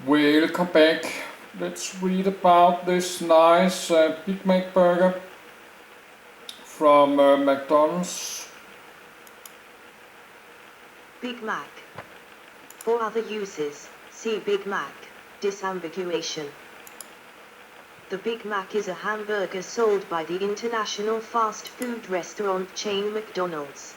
Welcome back. Let's read about this nice Big Mac burger from McDonald's. Big Mac. For other uses, see Big Mac. Disambiguation. The Big Mac is a hamburger sold by the international fast food restaurant chain McDonald's.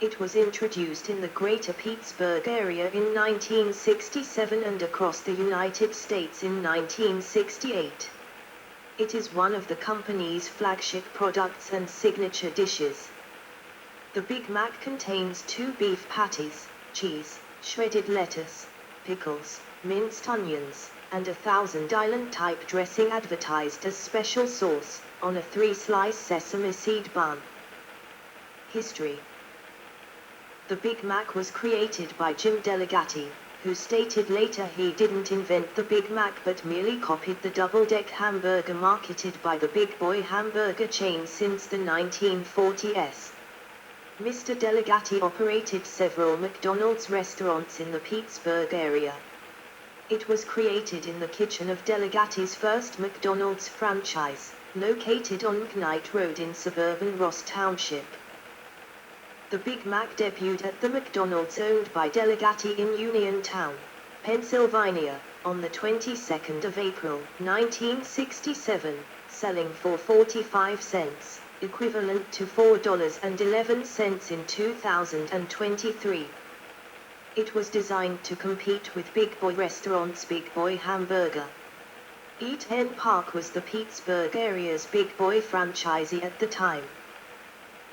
It was introduced in the Greater Pittsburgh area in 1967 and across the United States in 1968. It is one of the company's flagship products and signature dishes. The Big Mac contains 2 beef patties, cheese, shredded lettuce, pickles, minced onions, and a Thousand Island type dressing advertised as special sauce, on a 3-slice sesame seed bun. History. The Big Mac was created by Jim Delegati, who stated later he didn't invent the Big Mac but merely copied the double-deck hamburger marketed by the Big Boy hamburger chain since the 1940s. Mr. Delegati operated several McDonald's restaurants in the Pittsburgh area. It was created in the kitchen of Delegati's first McDonald's franchise, located on McKnight Road in suburban Ross Township. The Big Mac debuted at the McDonald's owned by Delegati in Uniontown, Pennsylvania, on the 22nd of April, 1967, selling for 45 cents, equivalent to $4.11 in 2023. It was designed to compete with Big Boy Restaurant's Big Boy Hamburger. Eat Hen Park was the Pittsburgh area's Big Boy franchisee at the time.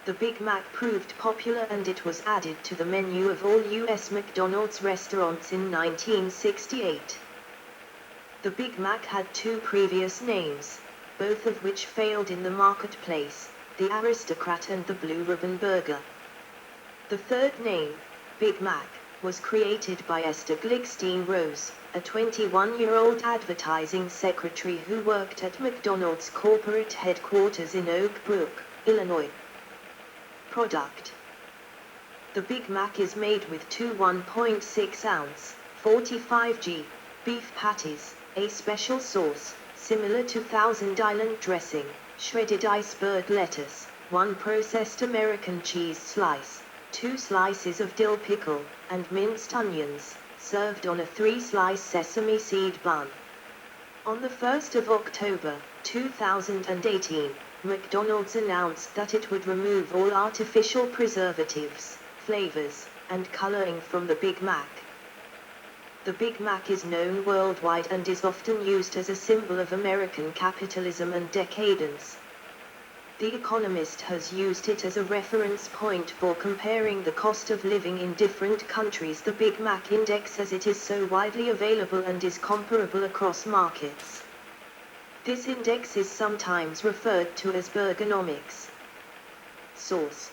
The Big Mac proved popular and it was added to the menu of all U.S. McDonald's restaurants in 1968. The Big Mac had 2 previous names, both of which failed in the marketplace, the Aristocrat and the Blue Ribbon Burger. The third name, Big Mac, was created by Esther Glickstein Rose, a 21-year-old advertising secretary who worked at McDonald's corporate headquarters in Oak Brook, Illinois. Product. The Big Mac is made with 2 1.6-ounce, 45g, beef patties, a special sauce, similar to Thousand Island dressing, shredded iceberg lettuce, 1 processed American cheese slice, 2 slices of dill pickle, and minced onions, served on a 3-slice sesame seed bun. On the 1st of October, 2018, McDonald's announced that it would remove all artificial preservatives, flavors, and coloring from the Big Mac. The Big Mac is known worldwide and is often used as a symbol of American capitalism and decadence. The Economist has used it as a reference point for comparing the cost of living in different countries. The Big Mac Index, as it is so widely available and is comparable across markets. This index is sometimes referred to as Burgernomics. Sauce.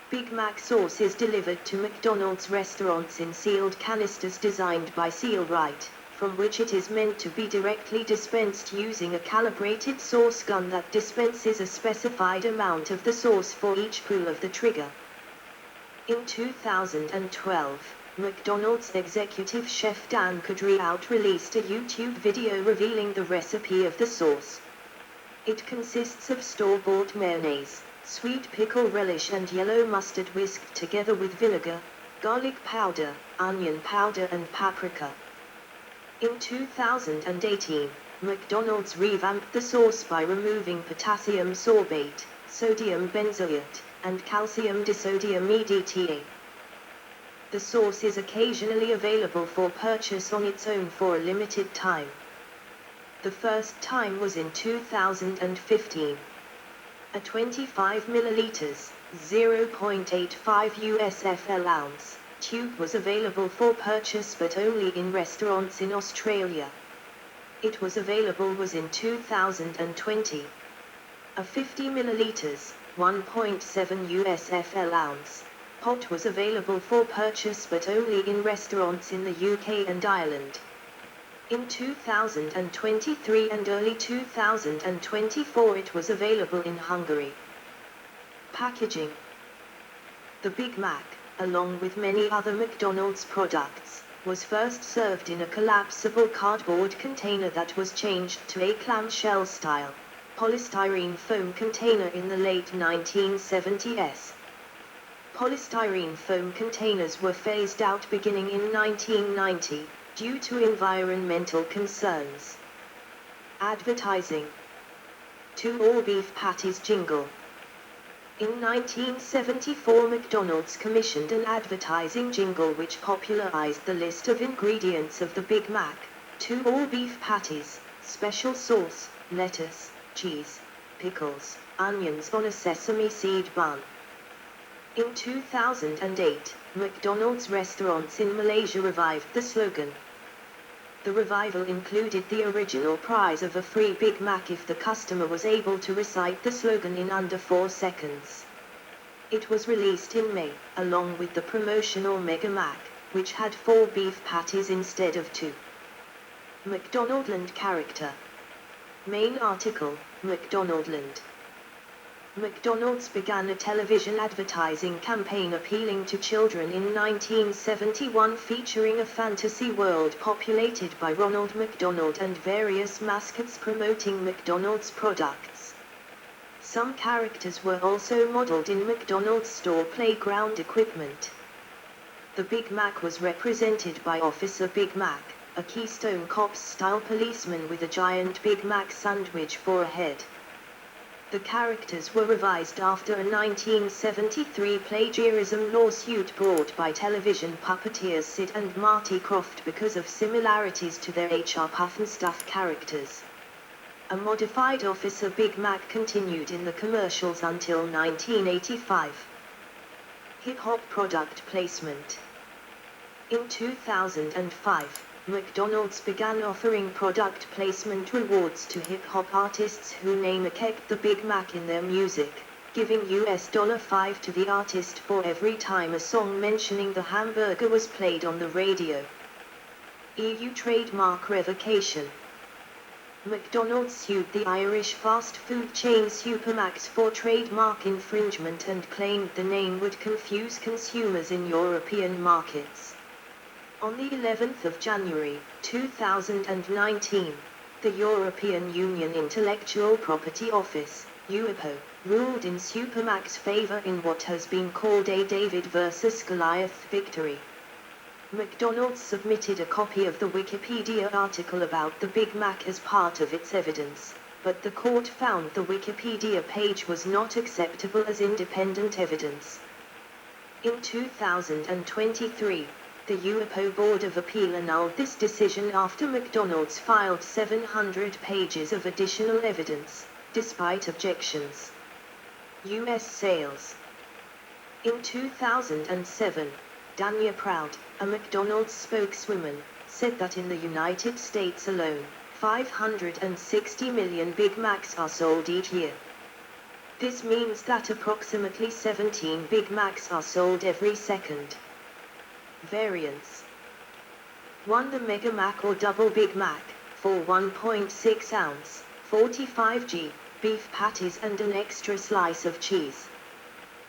Big Mac sauce is delivered to McDonald's restaurants in sealed canisters designed by Seal-Rite, from which it is meant to be directly dispensed using a calibrated sauce gun that dispenses a specified amount of the sauce for each pull of the trigger. In 2012, McDonald's executive chef Dan Cadreout released a YouTube video revealing the recipe of the sauce. It consists of store-bought mayonnaise, sweet pickle relish and yellow mustard whisked together with vinegar, garlic powder, onion powder and paprika. In 2018, McDonald's revamped the sauce by removing potassium sorbate, sodium benzoate, and calcium disodium EDTA. The sauce is occasionally available for purchase on its own for a limited time. The first time was in 2015. A 25 milliliters, 0.85 USFL ounce, tube was available for purchase but only in restaurants in Australia. It was in 2020. A 50 milliliters, 1.7 USFL ounce, pot was available for purchase but only in restaurants in the UK and Ireland. In 2023 and early 2024 it was available in Hungary. Packaging. The Big Mac, along with many other McDonald's products, was first served in a collapsible cardboard container that was changed to a clamshell-style polystyrene foam container in the late 1970s. Polystyrene foam containers were phased out beginning in 1990, due to environmental concerns. Advertising. 2 all-beef patties jingle. In 1974, McDonald's commissioned an advertising jingle which popularized the list of ingredients of the Big Mac: 2 all-beef patties, special sauce, lettuce, cheese, pickles, onions on a sesame seed bun. In 2008, McDonald's restaurants in Malaysia revived the slogan. The revival included the original prize of a free Big Mac if the customer was able to recite the slogan in under 4 seconds. It was released in May, along with the promotional Mega Mac, which had 4 beef patties instead of 2. McDonaldland character. Main article, McDonaldland. McDonald's began a television advertising campaign appealing to children in 1971 featuring a fantasy world populated by Ronald McDonald and various mascots promoting McDonald's products. Some characters were also modeled in McDonald's store playground equipment. The Big Mac was represented by Officer Big Mac, a Keystone Cops-style policeman with a giant Big Mac sandwich for a head. The characters were revised after a 1973 plagiarism lawsuit brought by television puppeteers Sid and Marty Krofft because of similarities to their HR Pufnstuf characters. A modified Officer Big Mac continued in the commercials until 1985. Hip-hop product placement. In 2005, McDonald's began offering product placement rewards to hip-hop artists who name the Big Mac in their music, giving $5 to the artist for every time a song mentioning the hamburger was played on the radio. EU trademark revocation. McDonald's sued the Irish fast food chain Supermacs for trademark infringement and claimed the name would confuse consumers in European markets. On the 11th of January, 2019, the European Union Intellectual Property Office, EUIPO, ruled in Supermac's favor in what has been called a David versus Goliath victory. McDonald's submitted a copy of the Wikipedia article about the Big Mac as part of its evidence, but the court found the Wikipedia page was not acceptable as independent evidence. In 2023, the EUIPO Board of Appeal annulled this decision after McDonald's filed 700 pages of additional evidence, despite objections. U.S. sales. In 2007, Danya Proud, a McDonald's spokeswoman, said that in the United States alone, 560 million Big Macs are sold each year. This means that approximately 17 Big Macs are sold every second. Variants. 1. The Mega Mac or Double Big Mac, for 1.6 ounce, 45g, beef patties and an extra slice of cheese.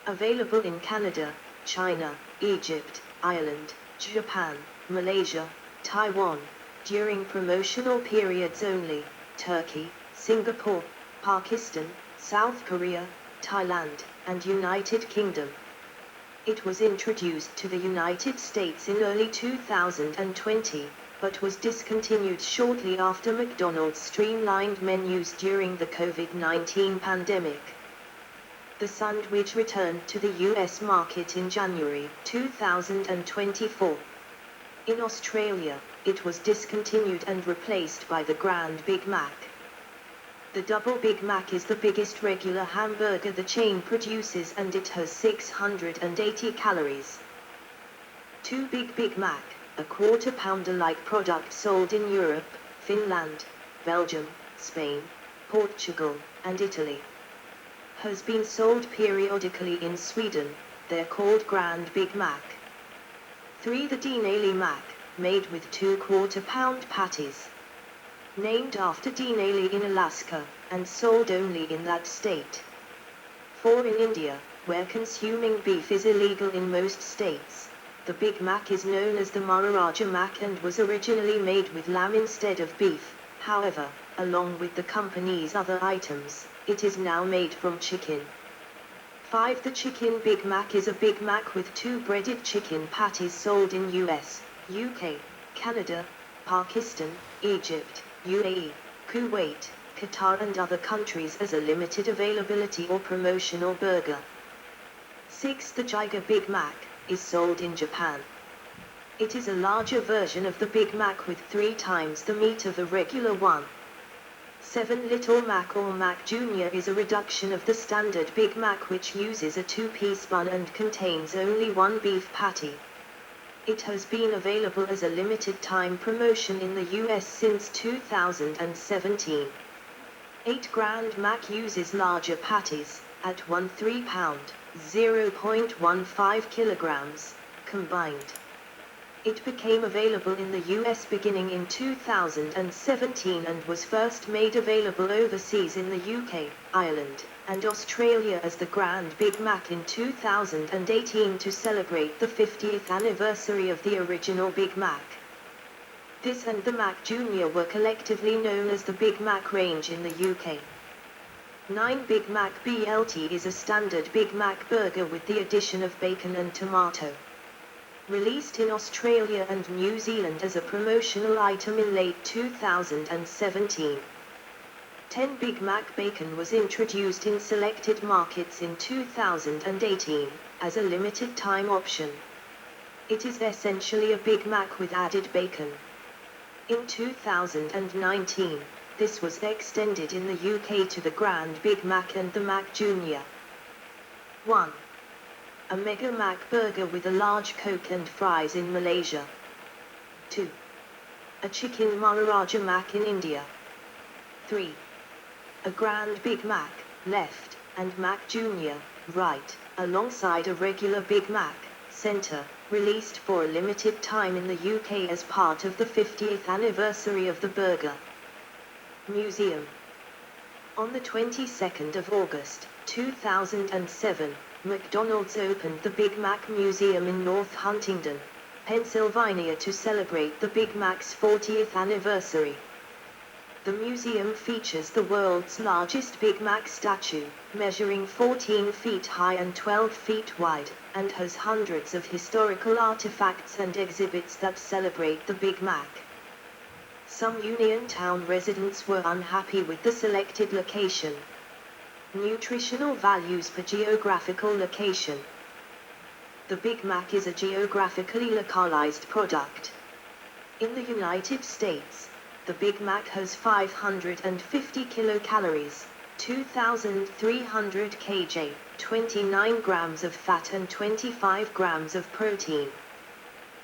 Available in Canada, China, Egypt, Ireland, Japan, Malaysia, Taiwan, during promotional periods only, Turkey, Singapore, Pakistan, South Korea, Thailand, and United Kingdom. It was introduced to the United States in early 2020, but was discontinued shortly after McDonald's streamlined menus during the COVID-19 pandemic. The sandwich returned to the US market in January 2024. In Australia, it was discontinued and replaced by the Grand Big Mac. The Double Big Mac is the biggest regular hamburger the chain produces and it has 680 calories. 2 Big Mac, a quarter-pounder-like product sold in Europe, Finland, Belgium, Spain, Portugal, and Italy. Has been sold periodically in Sweden, they're called Grand Big Mac. 3. The Denali Mac, made with 2 quarter-pound patties. Named after Denali in Alaska, and sold only in that state. 4. In India, where consuming beef is illegal in most states. The Big Mac is known as the Maharaja Mac and was originally made with lamb instead of beef. However, along with the company's other items, it is now made from chicken. 5. The Chicken Big Mac is a Big Mac with 2 breaded chicken patties sold in US, UK, Canada, Pakistan, Egypt, UAE, Kuwait, Qatar and other countries as a limited availability or promotional burger. 6. The Giga Big Mac is sold in Japan. It is a larger version of the Big Mac with 3 times the meat of the regular one. 7. Little Mac or Mac Jr. is a reduction of the standard Big Mac which uses a 2-piece bun and contains only 1 beef patty. It has been available as a limited time promotion in the US since 2017. 8. Grand Mac uses larger patties, at 1 pound, 0.15 kilograms, combined. It became available in the US beginning in 2017 and was first made available overseas in the UK, Ireland, and Australia as the Grand Big Mac in 2018 to celebrate the 50th anniversary of the original Big Mac. This and the Mac Jr. were collectively known as the Big Mac range in the UK. 9. Big Mac BLT is a standard Big Mac burger with the addition of bacon and tomato. Released in Australia and New Zealand as a promotional item in late 2017. 10. Big Mac Bacon was introduced in selected markets in 2018, as a limited time option. It is essentially a Big Mac with added bacon. In 2019, this was extended in the UK to the Grand Big Mac and the Mac Jr. 1. A Mega Mac burger with a large Coke and fries in Malaysia. 2. A Chicken Maharaja Mac in India. 3. A Grand Big Mac, left, and Mac Jr., right, alongside a regular Big Mac, center, released for a limited time in the UK as part of the 50th anniversary of the burger. Museum. On the 22nd of August, 2007, McDonald's opened the Big Mac Museum in North Huntingdon, Pennsylvania to celebrate the Big Mac's 40th anniversary. The museum features the world's largest Big Mac statue, measuring 14 feet high and 12 feet wide, and has hundreds of historical artifacts and exhibits that celebrate the Big Mac. Some Uniontown residents were unhappy with the selected location. Nutritional values per geographical location. The Big Mac is a geographically localized product. In the United States, the Big Mac has 550 kilocalories, 2,300 kj, 29 grams of fat and 25 grams of protein.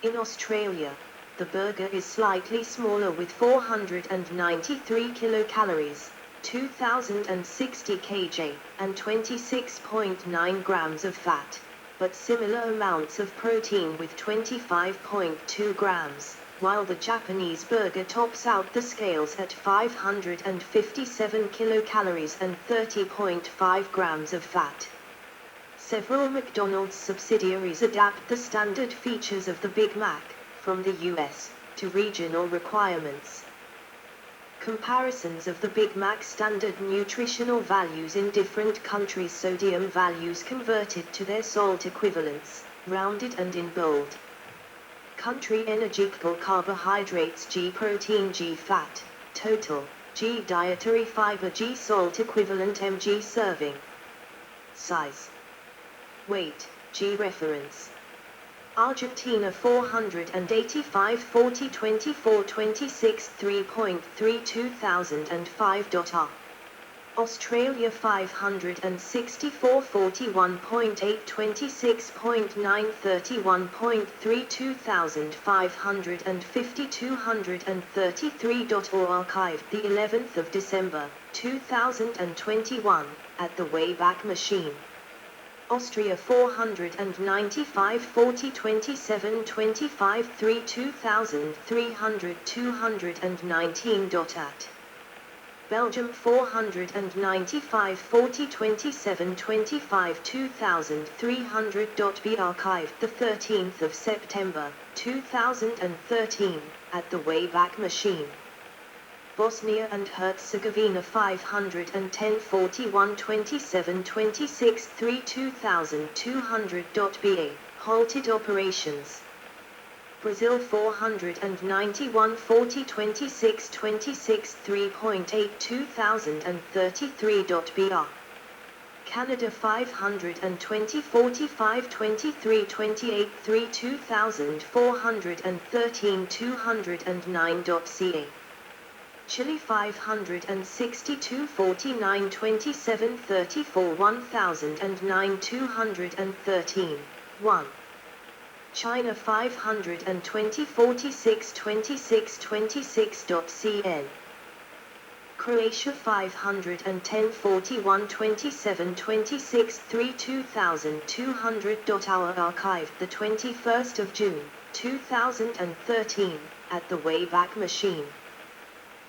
In Australia, the burger is slightly smaller with 493 kilocalories, 2,060 kj, and 26.9 grams of fat, but similar amounts of protein with 25.2 grams, while the Japanese burger tops out the scales at 557 kilocalories and 30.5 grams of fat. Several McDonald's subsidiaries adapt the standard features of the Big Mac, from the US, to regional requirements. Comparisons of the Big Mac standard nutritional values in different countries. Sodium values converted to their salt equivalents, rounded and in bold. Country energetical carbohydrates G protein G fat, total, G dietary fiber G salt equivalent mg serving. Size. Weight, G reference. Argentina 485 40 24 26 3.3 2005. Australia 564 41.8 26.9 31.3 2550 233. Or archived the 11th of December 2021 at the Wayback Machine. Austria 495 40 27 25 3 2300 219. At Belgium 495 40 27 25 2300.be archived the 13th of September 2013 at the Wayback Machine. Bosnia and Herzegovina 510 41 27 26 3 2200.be halted operations. Brazil 491 40 26 26 3.8 2033.br. Canada 520 45 23 28 3 2413 209.ca. Chile 562 49 27 34 1009 213 1. China 520 46 26 26.cn. Croatia 510 41 27 26 3 2200.hour archived the 21st of June 2013 at the Wayback Machine.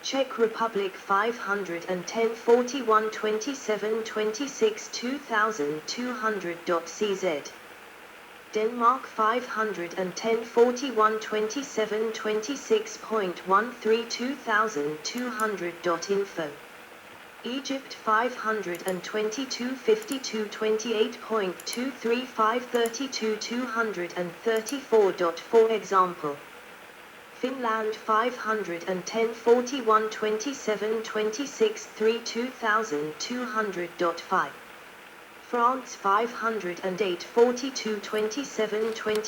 Czech Republic 510 41 27 26 2200.cz. Denmark 510 41 27 26.13 2200.info. Egypt 522 52 28.235 32 234. For example. Finland 510 41 27 26 3 2200.5. France 508 42 27 20